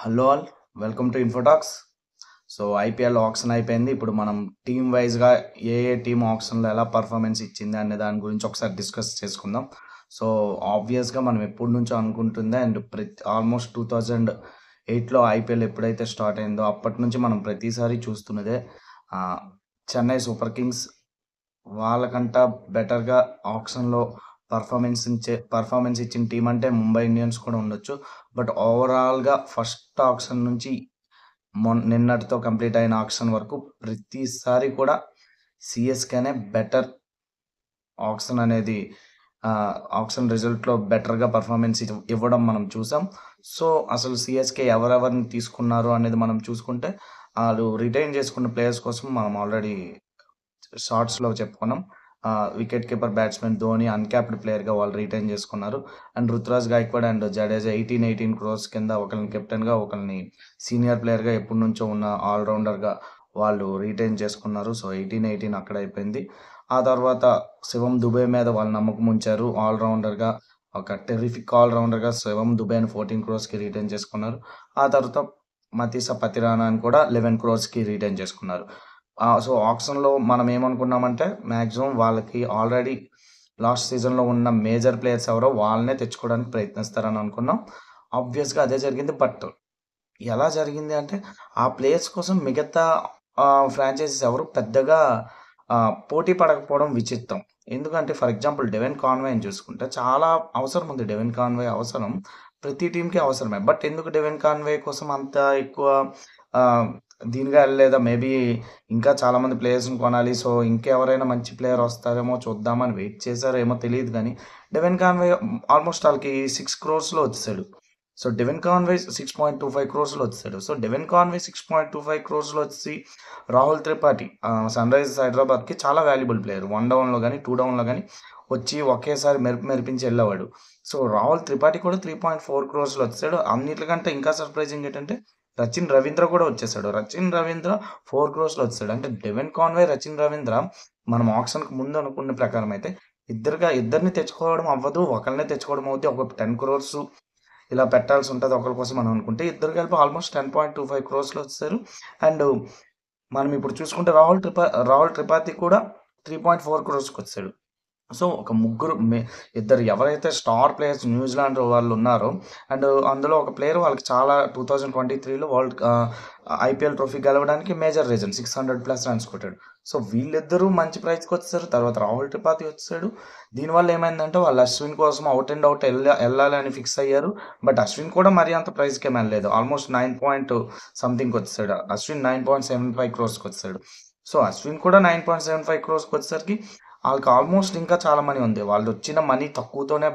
Hello all, welcome to Infotalks. So IPL auction అయిపోయింది. ఇప్పుడు మనం టీమ్ వైజ్గా ఏ టీమ్ ఆప్షన్లో ఎలా పర్ఫార్మెన్స్ ఇచ్చింది అనే దాని గురించి ఒకసారి డిస్కస్ చేసుకుందాం. సో ఆబ్వియస్గా మనం ఎప్పటి నుంచో అనుకుంటుంది అండ్ ఆల్మోస్ట్ 2008లో ఐపీఎల్ ఎప్పుడైతే స్టార్ట్ అయిందో అప్పటి నుంచి మనం ప్రతిసారి చూస్తున్నదే. చెన్నై సూపర్ కింగ్స్ వాళ్ళకంట బెటర్గా ఆప్షన్లో పర్ఫార్మెన్స్ ఇచ్చిన టీం అంటే ముంబై ఇండియన్స్ కూడా ఉండొచ్చు. బట్ ఓవరాల్గా ఫస్ట్ ఆప్షన్ నుంచి నిన్నటితో కంప్లీట్ అయిన ఆప్షన్ వరకు ప్రతిసారి కూడా సిఎస్కేనే బెటర్ ఆప్షన్ అనేది ఆప్షన్ రిజల్ట్లో బెటర్గా పర్ఫార్మెన్స్ ఇవ్వడం మనం చూసాం. సో అసలు సిఎస్కే ఎవరెవరిని తీసుకున్నారు అనేది మనం చూసుకుంటే వాళ్ళు రిటైన్ చేసుకున్న ప్లేయర్స్ కోసం మనం ఆల్రెడీ షార్ట్స్లో చెప్పుకున్నాం. Wicket keeper batsmen Dhoni uncapped ప్లేయర్గా వాళ్ళు రిటైన్ చేసుకున్నారు. And Ruturaj Gaikwad and Jadeja 18 crores కింద ఒకరిని కెప్టెన్గా ఒకరిని సీనియర్ ప్లేయర్గా ఎప్పటి నుంచో ఉన్న ఆల్రౌండర్గా వాళ్ళు రిటైన్ చేసుకున్నారు. సో 18 అక్కడ అయిపోయింది. ఆ తర్వాత శివం దుబే మీద వాళ్ళు నమ్మకం ఉంచారు. ఆల్రౌండర్గా ఒక టెరిఫిక్ ఆల్రౌండర్గా శివం దుబేని 14 క్రోర్స్కి రిటైన్ చేసుకున్నారు. ఆ తర్వాత మతీస పతిరానాని కూడా 11 క్రోర్స్కి రిటైన్ చేసుకున్నారు. సో ఆప్షన్లో మనం ఏమనుకున్నామంటే మ్యాక్సిమం వాళ్ళకి ఆల్రెడీ లాస్ట్ సీజన్లో ఉన్న మేజర్ ప్లేయర్స్ ఎవరో వాళ్ళనే తెచ్చుకోవడానికి ప్రయత్నిస్తారని అనుకున్నాం. ఆబ్వియస్గా అదే జరిగింది. బట్ ఎలా జరిగింది అంటే ఆ ప్లేయర్స్ కోసం మిగతా ఫ్రాంచైజీస్ ఎవరు పెద్దగా పోటీ పడకపోవడం విచిత్రం. ఎందుకంటే ఫర్ ఎగ్జాంపుల్ డెవెన్ కాన్వేని చూసుకుంటే చాలా అవసరం ఉంది. డెవెన్ కాన్వే అవసరం ప్రతి టీంకి అవసరమే. బట్ ఎందుకు డెవెన్ కాన్వే కోసం అంత ఎక్కువ దీనిగా వెళ్ళలేదా? మేబీ ఇంకా చాలామంది ప్లేయర్స్ని కొనాలి. సో ఇంకెవరైనా మంచి ప్లేయర్ వస్తారేమో చూద్దామని వెయిట్ చేశారేమో తెలియదు. కానీ డెవెన్ కాన్వే ఆల్మోస్ట్ వాళ్ళకి 6 క్రోర్స్లో వచ్చేసాడు. సో డెవెన్ కాన్వే 6.25 క్రోర్స్లో వచ్చాడు. సో డెవెన్ కాన్వే 6.25 క్రోర్స్లో వచ్చి రాహుల్ త్రిపాఠి సన్ రైజర్స్ హైదరాబాద్కి చాలా వాల్యుబుల్ ప్లేయర్. 1 డౌన్లో కానీ 2 డౌన్లో కానీ వచ్చి ఒకేసారి మెరిపించి వెళ్ళేవాడు. సో రాహుల్ త్రిపాఠి కూడా 3.4 క్రోర్స్లో వచ్చాడు. అన్నిటికంటే ఇంకా సర్ప్రైజింగ్ ఏంటంటే రచిన్ రవీంద్ర కూడా వచ్చేసాడు. రచిన్ రవీంద్ర 4 క్రోర్స్లో వచ్చాడు. అంటే డెవెన్ కాన్వే, రచిన్ రవీంద్ర మనం ఆప్షన్కి ముందు అనుకున్న ప్రకారం అయితే ఇద్దరిని తెచ్చుకోవడం అవ్వదు, ఒకరినే తెచ్చుకోవడం అవుతుంది. ఒక 10 క్రోర్స్ ఇలా పెట్టాల్సి ఉంటుంది ఒకరి కోసం మనం అనుకుంటే ఇద్దరు కలిపి ఆల్మోస్ట్ 10.25 క్రోర్స్లో వచ్చారు. అండ్ మనం ఇప్పుడు చూసుకుంటే రాహుల్ త్రిపాఠి కూడా 3.4 క్రోర్స్కి వచ్చాడు. సో ఒక ముగ్గురు ఇద్దరు ఎవరైతే స్టార్ ప్లేయర్స్ న్యూజిలాండ్ వాళ్ళు ఉన్నారో అండ్ అందులో ఒక ప్లేయర్ వాళ్ళకి చాలా 2023లో ఐపీఎల్ ట్రోఫీ గెలవడానికి మేజర్ రీజన్ 600+ రన్స్ కొట్టాడు. సో వీళ్ళిద్దరూ మంచి ప్రైజ్కి వచ్చారు. తర్వాత రాహుల్ త్రిపాఠి వచ్చాడు. దీనివల్ల ఏమైందంటే వాళ్ళు అశ్విన్ కోసం అవుట్ అండ్ అవుట్ వెళ్ళాలి అని ఫిక్స్ అయ్యారు. బట్ అశ్విన్ కూడా మరీ అంత ప్రైజ్కి ఏమీ వెళ్ళలేదు. ఆల్మోస్ట్ 9 వచ్చాడు. అశ్విన్ 9.75 క్రోర్స్కి వచ్చాడు. సో అశ్విన్ కూడా 9.75 క్రోర్స్కి వచ్చేసరికి వాళ్ళకి ఆల్మోస్ట్ ఇంకా చాలా మనీ ఉంది. వాళ్ళు వచ్చిన మనీ తక్కువతోనే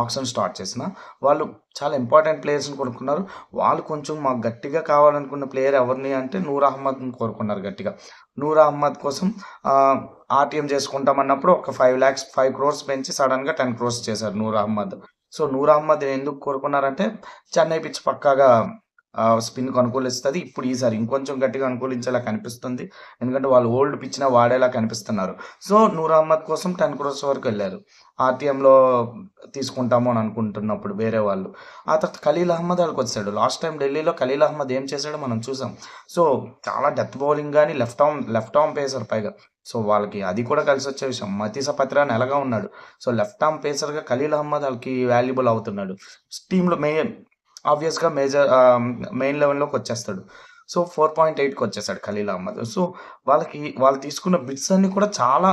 ఆప్షన్ స్టార్ట్ చేసిన వాళ్ళు చాలా ఇంపార్టెంట్ ప్లేయర్స్ని కొనుక్కున్నారు. వాళ్ళు కొంచెం మాకు గట్టిగా కావాలనుకున్న ప్లేయర్ ఎవరిని అంటే నూర్ అహ్మద్ని కోరుకున్నారు గట్టిగా. నూర్ అహ్మద్ కోసం ఆర్టీఎం చేసుకుంటామన్నప్పుడు ఒక 5 క్రోర్స్ పెంచి సడన్గా 10 క్రోర్స్ చేశారు నూర్ అహ్మద్. సో నూర్ అహ్మద్ ఎందుకు కోరుకున్నారంటే చెన్నై పిచ్ పక్కాగా స్పిన్‌కి అనుకూలిస్తది. ఇప్పుడు ఈసారి ఇంకొంచెం గట్టిగా అనుకూలించేలా కనిపిస్తుంది. ఎందుకంటే వాళ్ళు ఓల్డ్ పిచ్‌నే వాడేలా కనిపిస్తున్నారు. సో నూర్ అహ్మద్ కోసం 10 క్రోర్స్ వరకు వెళ్ళారు. ఆర్టీఎంలో తీసుకుంటాము అని అనుకుంటున్నప్పుడు వేరే వాళ్ళు. ఆ తర్వాత ఖలీల్ అహ్మద్ వాళ్ళకొచ్చాడు. లాస్ట్ టైం ఢిల్లీలో ఖలీల్ అహ్మద్ ఏం చేశాడో మనం చూసాం. సో చాలా డెత్ బౌలింగ్ గాని లెఫ్ట్ ఆర్మ్ పేసర్ పైగా. సో వాళ్ళకి అది కూడా కలిసొచ్చే విషయం. మతీస పత్రాన్ ఎలాగా ఉన్నాడు. సో లెఫ్ట్ ఆర్మ్ పేసర్‌గా ఖలీల్ అహ్మద్ వాళ్ళకి వాల్యుబుల్ అవుతున్నాడు. టీంలో ఆబ్వియస్‌గా మెయిన్ లెవెల్‌లోకి వచ్చేస్తాడు. సో 4.8కి వచ్చేసాడు ఖలీల్ అహ్మద్. సో వాళ్ళు తీసుకున్న బిడ్స్ అన్నీ కూడా చాలా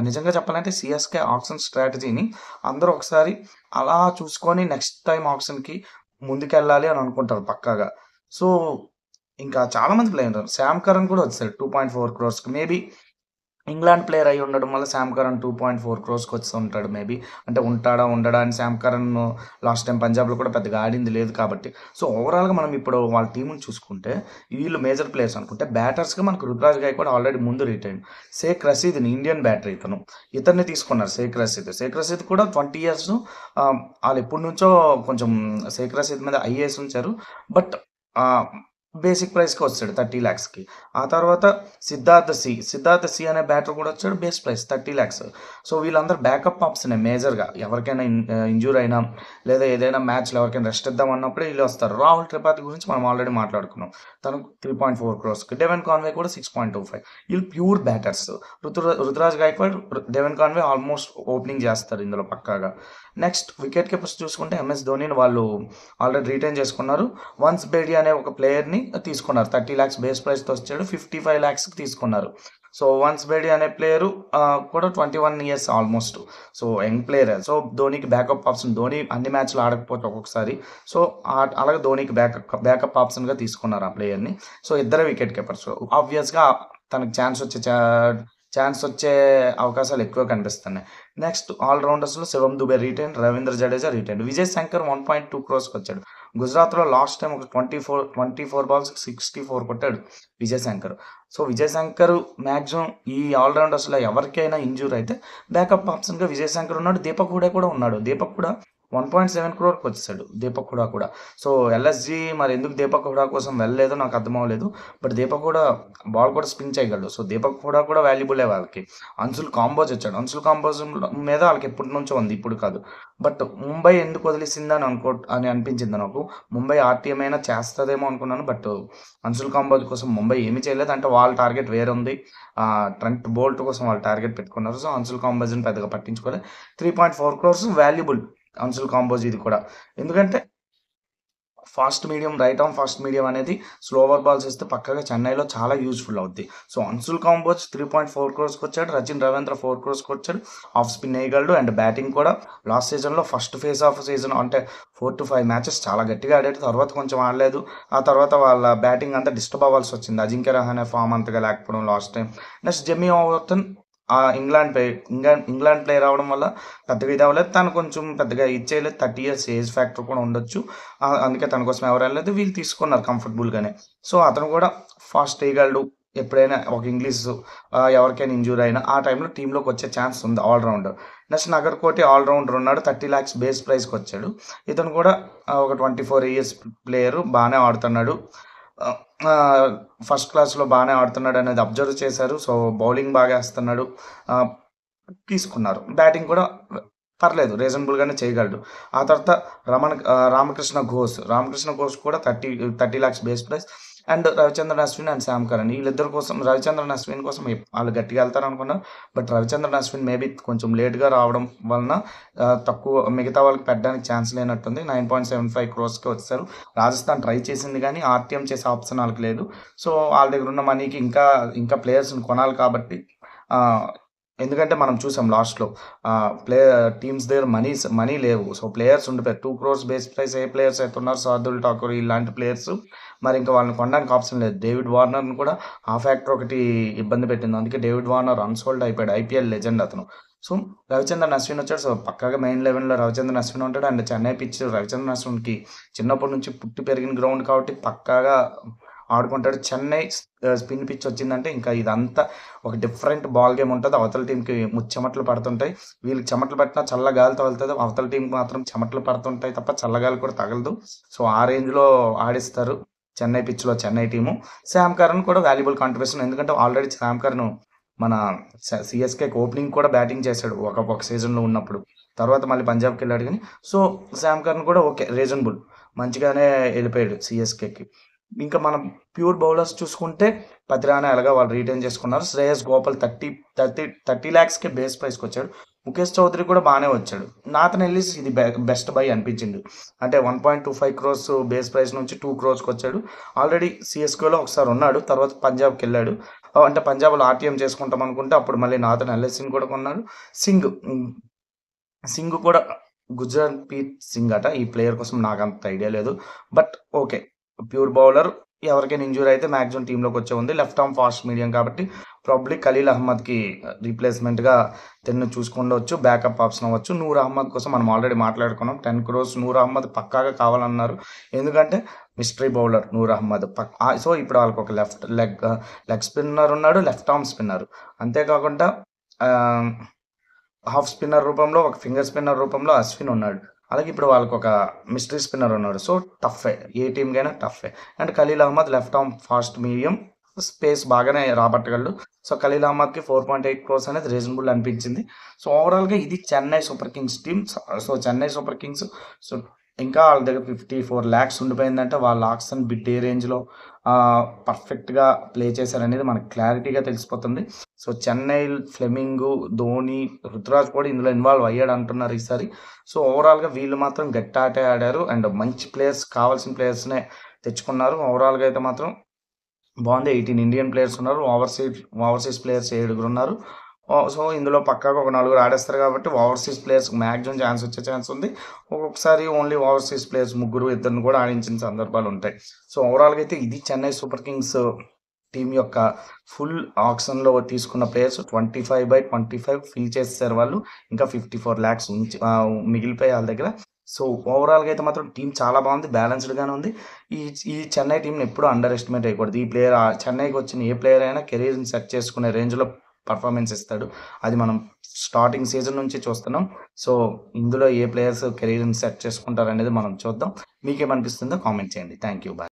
నిజంగా చెప్పాలంటే సిఎస్కే ఆప్షన్ స్ట్రాటజీని అందరూ ఒకసారి అలా చూసుకొని నెక్స్ట్ టైం ఆప్షన్‌కి ముందుకెళ్ళాలి అని అనుకుంటారు పక్కాగా. సో ఇంకా చాలామంది ప్లేయర్ శామ్ కరణ్ కూడా వచ్చాడు 2.4 క్రోర్స్‌కి. మేబీ ఇంగ్లాండ్ ప్లేయర్ అయి ఉండడం వల్ల శామ్ కరణ్ 2.4 క్రోర్స్‌కి వచ్చి ఉంటాడు మేబీ. అంటే ఉండడా అని శామ్ కరణ్ లాస్ట్ టైం పంజాబ్‌లో కూడా పెద్దగా ఆడింది లేదు కాబట్టి. సో ఓవరాల్‌గా మనం ఇప్పుడు వాళ్ళ టీమ్‌ని చూసుకుంటే వీళ్ళు మేజర్ ప్లేయర్స్ అనుకుంటే బ్యాటర్స్‌గా మనకు రుతురాజ్ గాయక్వాడ్ ఆల్రెడీ ముందు రిటైర్డ్. షేక్ రషీద్‌ని ఇండియన్ బ్యాటర్ ఇతన్ని తీసుకున్నారు షేక్ రషీద్ కూడా 20 ఇయర్స్. వాళ్ళు ఎప్పటి నుంచో కొంచెం షేక్ రషీద్ మీద ఐఏఎస్ ఉంచారు. బట్ బేసిక్ ప్రైస్‌కి వచ్చాడు 30 లాక్స్‌కి. ఆ తర్వాత సిద్ధార్థ్ సి అనే బ్యాటర్ కూడా వచ్చాడు బేస్ ప్రైస్ 30 లాక్స్. సో, వీళ్ళందరూ బ్యాకప్ ఆప్షనే మేజర్‌గా. ఎవరికైనా ఇంజ్యూర్ అయినా లేదా ఏదైనా మ్యాచ్‌లో ఎవరికైనా రెస్ట్ ఇద్దాం అన్నప్పుడే వీళ్ళొస్తారు. రాహుల్ త్రిపాఠి గురించి మనం ఆల్రెడీ మాట్లాడుకున్నాం. తను 3.4 క్రోర్స్‌కి. డెవెన్ కాన్వే కూడా 6.25. వీళ్ళు pure batters. Ruturaj Gaikwad, Devon Conway almost opening చేస్తారు ఇందులో పక్కాగా. నెక్స్ట్ వికెట్ కీపర్స్ చూసుకుంటే ఎంఎస్ ధోనిని వాళ్ళు ఆల్రెడీ రిటైన్ చేసుకున్నారు. వన్స్ బేడి అనే ఒక ప్లేయర్‌ని తీసుకున్నారు. 30 లాక్స్ బేస్ ప్రైస్‌తో వచ్చాడు. 55 లాక్స్‌కి తీసుకున్నారు. సో, వన్స్ బేడి అనే ప్లేయరు కూడా 21 ఇయర్స్ ఆల్మోస్ట్. సో, యంగ్ ప్లేయరే. సో, ధోనికి బ్యాకప్ ఆప్షన్. ధోని అన్ని మ్యాచ్‌లు ఆడకపోతే ఒక్కొక్కసారి. సో, అలాగే ధోనికి బ్యాకప్ ఆప్షన్‌గా తీసుకున్నారు ఆ ప్లేయర్‌ని. సో, ఇద్దరే వికెట్ కీపర్స్. ఆబ్వియస్‌గా తనకు ఛాన్స్ వచ్చే అవకాశాలు ఎక్కువ కనిపిస్తున్నాయి. నెక్స్ట్ ఆల్ రౌండర్స్‌లో శివం దుబే రిటైన్, రవీంద్ర జడేజా రిటైన్. విజయ్ శంకర్ 1.2 క్రోర్స్‌కి వచ్చాడు. గుజరాత్‌లో లాస్ట్ టైమ్ ఒక 24 బాల్స్‌కి 64 కొట్టాడు విజయ్ శంకర్. సో, విజయ్ శంకర్ మాక్సిమం ఈ ఆల్ రౌండర్స్‌లో ఎవరికైనా ఇంజ్యూర్ అయితే బ్యాకప్ ఆప్షన్‌గా విజయ్ శంకర్ ఉన్నాడు. దీపక్ హూడా కూడా ఉన్నాడు. దీపక్ హూడా 1.7 క్రోర్‌కి వచ్చేసాడు దీపక్ హూడా కూడా. సో, ఎల్ఎస్‌జీ మరి ఎందుకు దీపక్ హూడా కోసం వెళ్ళలేదో నాకు అర్థం అవ్వలేదు. బట్ దీపక్ హూడా బాల్ కూడా స్పిన్ చేయగలడు. సో, దీపక్ హూడా కూడా వాల్యుబులే వాళ్ళకి. అంశుల్ కాంబోజ్ వచ్చాడు. అంశుల్ కాంబోజ్ మీద వాళ్ళకి ఎప్పటి నుంచో ఉంది. ఇప్పుడు కాదు. బట్ ముంబై ఎందుకు వదిలేసిందని అని అనిపించింది నాకు. ముంబై ఆర్టీఎం అయినా చేస్తదేమో అనుకున్నాను. బట్ అంశుల్ కాంబోజ్ కోసం ముంబై ఏమీ చేయలేదు. అంటే వాళ్ళ టార్గెట్ వేరే ఉంది. ట్రెంట్ బోల్ట్ కోసం వాళ్ళు టార్గెట్ పెట్టుకున్నారు. సో, అంశుల్ కాంబోజ్‌ని పెద్దగా పట్టించుకోలేదు. 3.4 క్రోర్స్ వాల్యుబుల్ అంశుల్ కాంబోజ్ ఇది కూడా. ఎందుకంటే రైట్ ఆర్మ్ ఫాస్ట్ మీడియం అనేది స్లోవర్ బాల్స్ ఇస్తే పక్కగా చెన్నైలో చాలా యూజ్ఫుల్ అవుద్ది. సో, అంశుల్ కాంబోజ్ 3.4 క్రోర్స్‌కి వచ్చాడు. రచిన్ రవీంద్ర 4 క్రోర్స్‌కి వచ్చాడు. ఆఫ్ స్పిన్ వేయగలడు అండ్ బ్యాటింగ్ కూడా లాస్ట్ సీజన్‌లో ఫస్ట్ ఫేజ్ ఆఫ్ సీజన్ అంటే 4-5 మ్యాచెస్ చాలా గట్టిగా ఆడాడు. తర్వాత కొంచెం ఆడలేదు. ఆ తర్వాత వాళ్ళ బ్యాటింగ్ అంతా డిస్టర్బ్ అవ్వాల్సి వచ్చింది. అజింక్య రహానే ఫామ్ అంతగా లేకపోవడం last time. Next Jamie Overton England player అవ్వడం వల్ల పెద్దగా ఇది అవ్వలేదు. తను కొంచెం పెద్దగా ఇచ్చేయలేదు. 30 ఇయర్స్ ఏజ్ ఫ్యాక్టర్ కూడా ఉండొచ్చు. అందుకే తన కోసం ఎవరు వెళ్ళలేదు. వీళ్ళు తీసుకున్నారు కంఫర్టబుల్‌గానే. సో, అతను కూడా ఫాస్ట్ వేయగలడు. ఎప్పుడైనా ఒక ఎవరికైనా ఇంజ్యూర్ అయినా ఆ టైంలో టీంలోకి వచ్చే ఛాన్స్ ఉంది ఆల్రౌండర్. నెక్స్ట్ నగర్కోటి ఆల్రౌండర్ ఉన్నాడు. 30 లాక్స్ బేస్ ప్రైస్‌కి వచ్చాడు. ఇతను కూడా ఒక 24 ఇయర్స్ ప్లేయరు. బాగానే ఆడుతున్నాడు. ఫస్ట్ క్లాస్‌లో బాగానే ఆడుతున్నాడు అనేది అబ్జర్వ్ చేశారు. సో, బౌలింగ్ బాగా ఏస్తున్నాడు. తీసుకున్నారు. బ్యాటింగ్ కూడా పర్లేదు రీజనబుల్‌గానే చేయగలడు. ఆ తర్వాత రామకృష్ణ ఘోష్ కూడా 30 lakhs base price and Ravichandran Ashwin and Sam Curran వీళ్ళిద్దరి కోసం రవిచంద్రన్ అశ్విన్ కోసం వాళ్ళు గట్టిగా వెళ్తారనుకున్నారు. బట్ రవిచంద్రన్ అశ్విన్ మేబీ కొంచెం లేట్‌గా రావడం వలన తక్కువ మిగతా వాళ్ళకి పెట్టడానికి ఛాన్స్ లేనట్టుంది. 9.75 క్రోర్స్‌కి వచ్చేసారు. రాజస్థాన్ ట్రై చేసింది కానీ ఆర్టీఎం చేసే ఆప్షన్ వాళ్ళకి లేదు. సో, వాళ్ళ దగ్గర ఉన్న మనీకి ఇంకా ప్లేయర్స్‌ని కొనాలి కాబట్టి ఎందుకంటే మనం చూసాం లాస్ట్‌లో టీమ్స్ దగ్గర మనీ లేవు. సో, ప్లేయర్స్ ఉండిపోయారు. 2 క్రోర్స్ బేస్ ప్రైస్ ఏ ప్లేయర్స్ అయితే ఉన్నారో శార్దుల్ ఠాకూర్ ఇలాంటి ప్లేయర్స్ మరి ఇంకా వాళ్ళని కొనడానికి ఆప్షన్ లేదు. డేవిడ్ వార్నర్‌ని కూడా ఆ ఫ్యాక్టర్ ఒకటి ఇబ్బంది పెట్టింది. అందుకే డేవిడ్ వార్నర్ అన్‌సోల్డ్ అయిపోయాడు. ఐపీఎల్ లెజెండ్ అతను. సో, రవిచంద్రన్ అశ్విన్ వచ్చాడు. సో, పక్కాగా మెయిన్ 11లో రవిచంద్రన్ అశ్విన్ ఉంటాడు. అండ్ చెన్నై పిచ్ రవిచంద్రన్ అశ్విన్‌కి చిన్నప్పటి నుంచి పుట్టి పెరిగిన గ్రౌండ్ కాబట్టి పక్కాగా ఆడుకుంటాడు. చెన్నై స్పిన్ పిచ్ వచ్చిందంటే ఇంకా ఇదంతా ఒక డిఫరెంట్ బాల్ గేమ్ ఉంటది. అవతల టీమ్‌కి చెమటలు పడుతుంటాయి. వీళ్ళకి చెమటలు పట్టినా చల్ల గాలి తగులుతది. అవతల టీమ్‌కి మాత్రం చెమటలు పడుతుంటాయి తప్ప చల్లగాలి కూడా తగలదు. సో, ఆ రేంజ్‌లో ఆడిస్తారు చెన్నై పిచ్‌లో చెన్నై టీము. శ్యామ్ కరణ్ కూడా వాల్యుబుల్ కాంట్రిబ్యూషన్. ఎందుకంటే ఆల్రెడీ శ్యామ్ కరణ్ మన సీఎస్‌కేకి ఓపెనింగ్ కూడా బ్యాటింగ్ చేశాడు ఒక సీజన్‌లో ఉన్నప్పుడు. తర్వాత మళ్ళీ పంజాబ్‌కెళ్ళాడు గానీ, సో, శ్యామ్ కరణ్ కూడా ఓకే. రీజనబుల్. మంచిగానే ఎళ్ళిపోయాడు సీఎస్‌కేకి. ఇంకా మనం ప్యూర్ బౌలర్స్ చూసుకుంటే పతిరానే ఎలాగో వాళ్ళు రిటైన్ చేసుకున్నారు. శ్రేయస్ గోపాల్ 30 లాక్స్‌కే బేస్ ప్రైస్‌కి వచ్చాడు. ముఖేష్ చౌదరి కూడా బాగానే వచ్చాడు. నాథన్ ఎల్లిస్ ఇది బెస్ట్ బై అనిపించింది. అంటే 1.25 క్రోర్స్ బేస్ ప్రైస్ నుంచి 2 క్రోర్స్‌కి వచ్చాడు. ఆల్రెడీ సీఎస్కేలో ఒకసారి ఉన్నాడు. తర్వాత పంజాబ్‌కెళ్ళాడు. అంటే పంజాబ్‌లో ఆర్టీఎం చేసుకుంటాం అనుకుంటే అప్పుడు మళ్ళీ నాథన్ ఎల్లిస్‌ని కూడా కొన్నాడు. సింగ్ కూడా గుర్జన్‌ప్రీత్ సింగ్ అట. ఈ ప్లేయర్ కోసం నాకంత ఐడియా లేదు. But okay. Pure bowler. ఎవరికైనా ఇంజ్యూర్ అయితే మాక్సిమం టీమ్‌లోకి వచ్చే ఉంది. లెఫ్ట్ ఆర్మ్ ఫాస్ట్ మీడియం కాబట్టి ప్రాబబ్లీ ఖలీల్ అహ్మద్‌కి రీప్లేస్‌మెంట్‌గా తిన్ను చూసుకుండొచ్చు. బ్యాకప్ ఆప్షన్ అవ్వచ్చు. నూర్ అహ్మద్ కోసం మనం ఆల్రెడీ మాట్లాడుకున్నాం. 10 క్రోర్స్ నూర్ అహ్మద్ పక్కాగా కావాలన్నారు. ఎందుకంటే mystery bowler Noor Ahmad. So, ఇప్పుడు వాళ్ళకి ఒక లెగ్ స్పిన్నర్ ఉన్నాడు. Left arm spinner. అంతేకాకుండా ఆహ్ హాఫ్ స్పిన్నర్ రూపంలో ఒక ఫింగర్ స్పిన్నర్ రూపంలో అశ్విన్ ఉన్నాడు. అలాగే ఇప్పుడు వాళ్ళకొక మిస్టరీ స్పిన్నర్ ఉన్నాడు. సో, టఫ్ఫే. ఏ టీమ్‌కైనా టఫ్ఫే. And Khaleel Ahmed left arm fast medium space బాగానే రాబట్టగలడు. సో, ఖలీల్ అహ్మద్‌కి 4.8 క్రోర్స్ అనేది రీజనబుల్ అనిపించింది. సో, ఓవరాల్‌గా ఇది Chennai Super Kings team. So, Chennai Super Kings so, ఇంకా వాళ్ళ దగ్గర 54 లాక్స్ ఉండిపోయిందంటే వాళ్ళ ఆక్షన్ బిడ్ ఏ రేంజ్‌లో పర్ఫెక్ట్‌గా ప్లే చేశారనేది మనకు క్లారిటీగా తెలిసిపోతుంది. సో, చెన్నై, ఫ్లెమింగు, ధోని, రుతురాజ్ కూడా ఇందులో ఇన్వాల్వ్ అయ్యాడు అంటున్నారు ఈసారి. సో, ఓవరాల్‌గా వీళ్ళు మాత్రం గట్టి ఆటే ఆడారు. అండ్ మంచి ప్లేయర్స్ కావాల్సిన ప్లేయర్స్‌నే తెచ్చుకున్నారు. ఓవరాల్‌గా అయితే మాత్రం బాగుంది. 18 ఇండియన్ ప్లేయర్స్ ఉన్నారు. ఓవర్సీస్ ప్లేయర్స్ 7 ఉన్నారు. సో, ఇందులో పక్కాగా ఒక 4 ఆడేస్తారు కాబట్టి ఓవర్సీస్ ప్లేయర్స్‌కి మాక్సిమం ఛాన్స్ వచ్చే ఛాన్స్ ఉంది. ఒక్కొక్కసారి ఓన్లీ ఓవర్సీస్ ప్లేయర్స్ ముగ్గురు, ఇద్దరిని కూడా ఆడించిన సందర్భాలు ఉంటాయి. సో, ఓవరాల్‌గా అయితే ఇది చెన్నై సూపర్ కింగ్స్ టీమ్ యొక్క ఫుల్ ఆక్షన్‌లో తీసుకున్న ప్లేయర్స్ 25/25 ఫిల్ చేసేసారు వాళ్ళు. ఇంకా 54 లాక్స్ మిగిలిపోయాయి వాళ్ళ దగ్గర. సో, ఓవరాల్‌గా అయితే మాత్రం టీమ్ చాలా బాగుంది. బ్యాలెన్స్‌డ్‌గానే ఉంది. ఈ ఈ చెన్నై టీమ్‌ని ఎప్పుడూ అండర్ ఎస్టిమేట్ చేయకూడదు. ఈ ప్లేయర్ చెన్నైకి వచ్చిన ఏ ప్లేయర్ అయినా కెరీర్‌ని సెట్ చేసుకునే రేంజ్‌లో పర్ఫార్మెన్స్ ఇస్తాడు. అది మనం స్టార్టింగ్ సీజన్ నుంచి చూస్తున్నాం. సో, ఇందులో ఏ ప్లేయర్స్ కెరీర్‌ని సెట్ చేసుకుంటారనేది మనం చూద్దాం. మీకేమనిపిస్తుందో కామెంట్ చేయండి. Thank you. బాయ్.